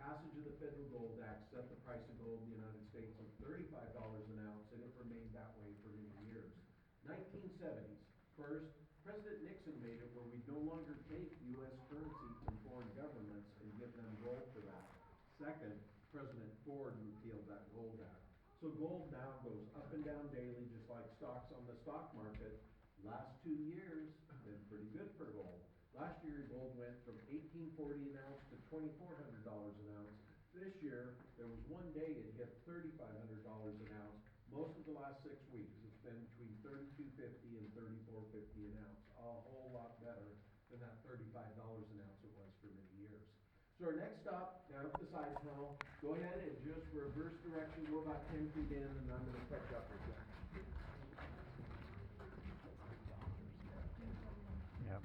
passage of the Federal Gold Act set the price of gold in the United States at $35 an ounce, and it remained that way for many years. 1970s, first, President Nixon made it where we no longer take U.S. currency from foreign governments and give them gold for that. Second, President Ford repealed that Gold Act. So gold now goes up and down daily, just like stocks on the stock market. Last 2 years have been pretty good for gold. Last year, gold went from $1,840 an ounce to $2,400 an ounce. This year, there was one day it hit $3,500 an ounce. Most of the last 6 weeks, it's been between $3,250 and $3,450 an ounce. A whole lot better than that $35 an ounce it was for many years. So our next stop, down at the side tunnel, go ahead and just reverse direction, go about 10 feet in, and I'm going to catch up with you. Yep.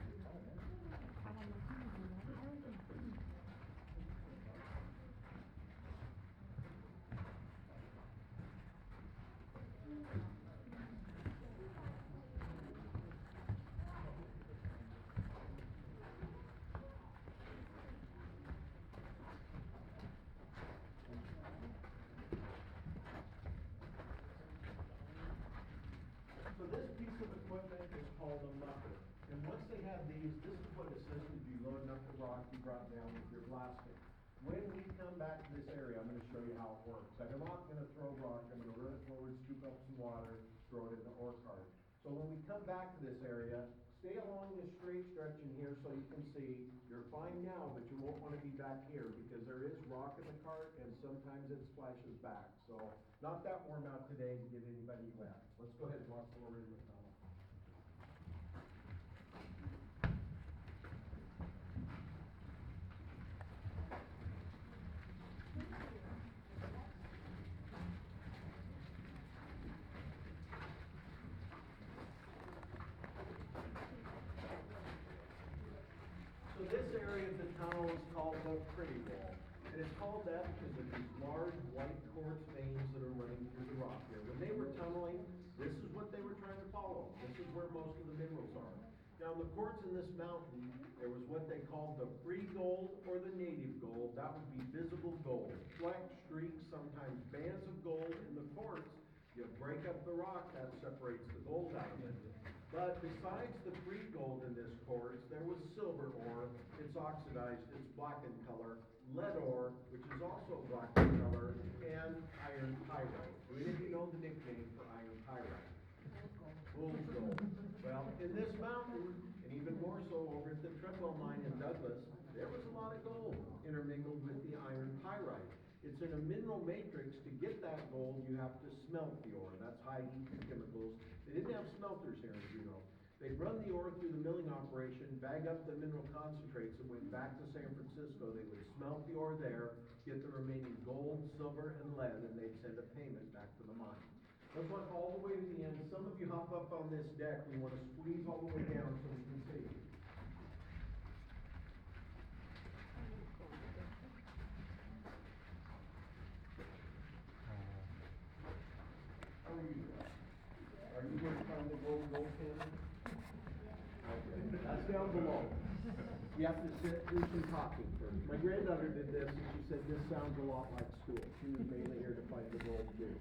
So this piece of equipment is called a mucker. And once they have these, this is what assisted you loading up the rock you brought down with your blasting. When we come back to this area, I'm going to show you how it works. I'm not going to throw rock. I'm going to run it forward, scoop up some water, throw it in the ore cart. So when we come back to this area, stay along this straight stretch in here so you can see you're fine now, but you won't want to be back here because there is rock in the cart and sometimes it splashes back. So not that warm out today to get anybody wet. Let's go ahead and walk forward in the tunnel. So this area of the tunnel is called the Pretty Wall. And it's called that because of these large white quartz veins that are running through the rock here. When they were tunneling, this is what they were trying to follow. This is where most of the minerals are. Now, in the quartz in this mountain, there was what they called the free gold or the native gold. That would be visible gold. Flecks, streaks, sometimes bands of gold in the quartz. You break up the rock, that separates the gold out of it. But besides the free gold in this quartz, there was silver ore. It's oxidized, it's black in color. Lead ore, which is also black in color, and iron pyrite. Do any of you know the nickname for iron pyrite? Fool's gold. Well, in this mountain, and even more so over at the Treadwell mine in Douglas, there was a lot of gold intermingled with the iron pyrite. It's in a mineral matrix. To get that gold, you have to smelt the ore. That's high heat chemicals. They didn't have smelters here, as you know. They'd run the ore through the milling operation, bag up the mineral concentrates, and went back to San Francisco. They would smelt the ore there, get the remaining gold, silver, and lead, and they'd send a payment back to the mine. Let's walk all the way to the end. Some of you hop up on this deck. We want to squeeze all the way down so we can see. How are you? Are you going to find the gold cannon? Okay, that's down below. You have to sit through some talking first. My granddaughter did this, and she said this sounds a lot like school. She was mainly here to find the gold too.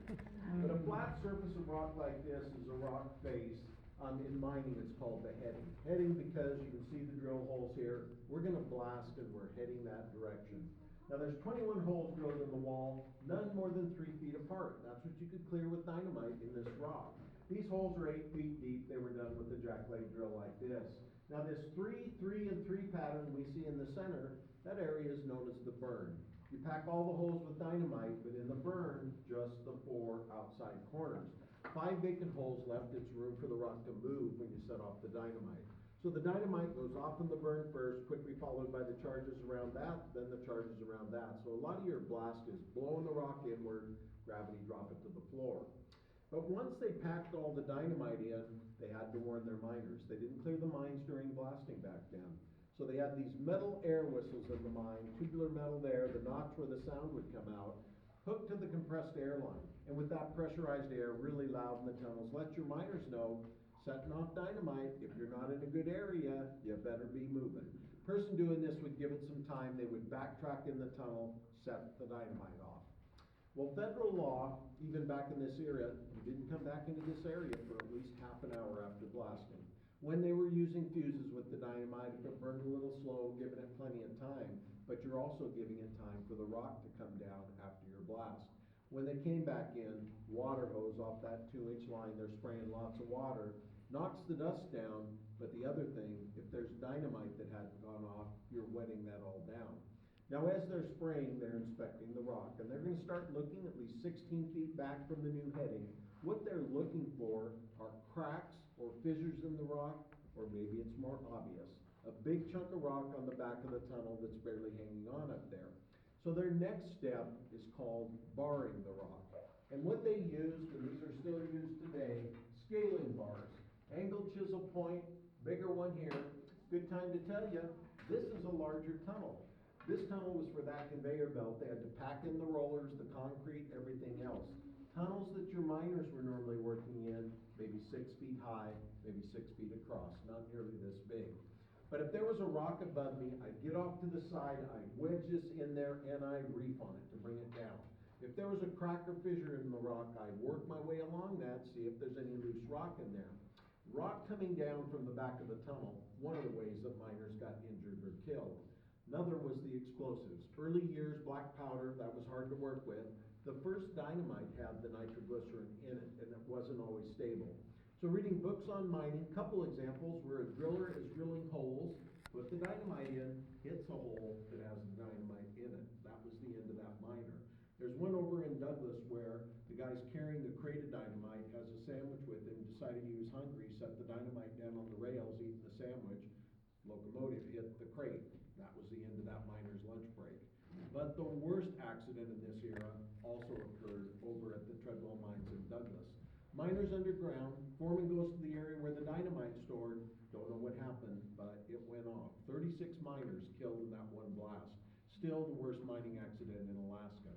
But a flat surface of rock like this is a rock face. In mining, it's called the heading. Heading because you can see the drill holes here. We're going to blast, and we're heading that direction. Now there's 21 holes drilled in the wall, none more than 3 feet apart. That's what you could clear with dynamite in this rock. These holes are 8 feet deep. They were done with a jackleg drill like this. Now this 3, 3, and 3 pattern we see in the center, that area is known as the burn. You pack all the holes with dynamite, but in the burn, just the 4 outside corners. 5 vacant holes left. It's room for the rock to move when you set off the dynamite. So the dynamite goes off in the burn first, quickly followed by the charges around that, then the charges around that. So a lot of your blast is blowing the rock inward, gravity drop it to the floor. But once they packed all the dynamite in, they had to warn their miners. They didn't clear the mines during blasting back then. So they had these metal air whistles in the mine, tubular metal there, the notch where the sound would come out, hooked to the compressed air line. And with that pressurized air really loud in the tunnels, let your miners know, setting off dynamite, if you're not in a good area, you better be moving. Person doing this would give it some time, they would backtrack in the tunnel, set the dynamite off. Well, federal law, even back in this area, you didn't come back into this area for at least half an hour after blasting. When they were using fuses with the dynamite, if it burned a little slow, giving it plenty of time, but you're also giving it time for the rock to come down after your blast. When they came back in, water hose off that 2-inch line, they're spraying lots of water, knocks the dust down, but the other thing, if there's dynamite that hadn't gone off, you're wetting that all down. Now, as they're spraying, they're inspecting the rock, and they're gonna start looking at least 16 feet back from the new heading. What they're looking for are cracks or fissures in the rock, or maybe it's more obvious, a big chunk of rock on the back of the tunnel that's barely hanging on up there. So their next step is called barring the rock. And what they used, and these are still used today, scaling bars. Angled chisel point, bigger one here. Good time to tell you, this is a larger tunnel. This tunnel was for that conveyor belt. They had to pack in the rollers, the concrete, everything else. Tunnels that your miners were normally working in, maybe 6 feet high, maybe 6 feet across, not nearly this big. But if there was a rock above me, I'd get off to the side, I'd wedge this in there, and I'd reef on it to bring it down. If there was a crack or fissure in the rock, I'd work my way along that, see if there's any loose rock in there. Rock coming down from the back of the tunnel, one of the ways that miners got injured or killed. Another was the explosives. Early years, black powder, that was hard to work with. The first dynamite had the nitroglycerin in it, and it wasn't always stable. So reading books on mining, couple examples where a driller is drilling holes, put the dynamite in, hits a hole that has the dynamite in it. That was the end of that miner. There's one over in Douglas where the guy's carrying a crate of dynamite, has a sandwich with him, decided he was hungry, set the dynamite down on the rails, eating the sandwich, locomotive hit the crate. That was the end of that miner's lunch break. But the worst accident in this era also occurred over at the Treadwell Mines in Douglas. Miners underground, foreman goes to the area where the dynamite's stored, don't know what happened, but it went off. 36 miners killed in that one blast. Still the worst mining accident in Alaska.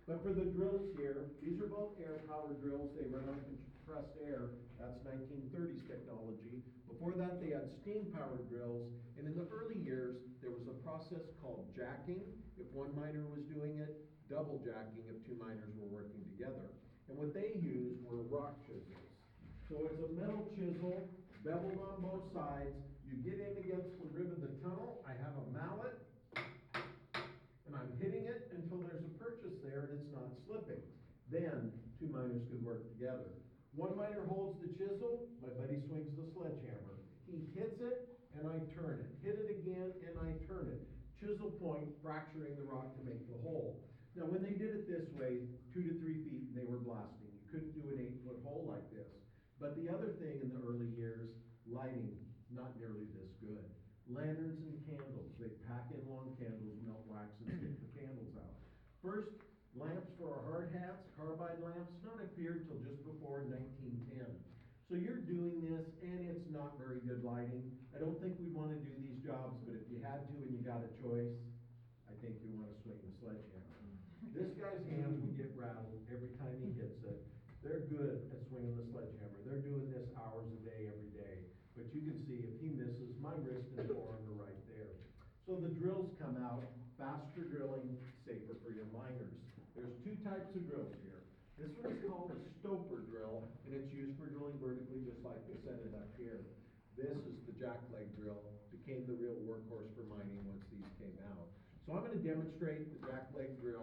But for the drills here, these are both air-powered drills. They run on compressed air. That's 1930s technology. Before that, they had steam-powered drills. And in the early years, there was a process called jacking. If one miner was doing it, double jacking if 2 miners were working together. And what they used were rock chisels. So it's a metal chisel, beveled on both sides. You get in against the rib of the tunnel. I have a mallet. And I'm hitting it until there's a purchase there and it's not slipping. Then 2 miners could work together. One miner holds the chisel, my buddy swings the sledgehammer. He hits it and I turn it. Hit it again and I turn it. Chisel point fracturing the rock to make the hole. Now when they did it this way, 2 to 3 feet, and they were blasting. You couldn't do an 8-foot hole like this. But the other thing in the early years, lighting, not nearly this good. Lanterns and candles. They pack in long candles, melt wax, and stick the candles out. First, lamps for our hard hats, carbide lamps, not appeared till just before 1910. So you're doing this, and it's not very good lighting. I don't think we'd want to do these jobs, but if you had to and you got a choice, I think you want to swing the sledgehammer. This guy's hands would get rattled every time he hits it. They're good at swinging the sledgehammer. They're doing this hours a day, every day. But you can see if he misses, my wrist and forearm are right there. So the drills come out, faster drilling, safer for your miners. There's 2 types of drills here. This one is called a stoper drill, and it's used for drilling vertically just like they set it up here. This is the jackleg drill, became the real workhorse for mining once these came out. So I'm going to demonstrate the jackleg drill.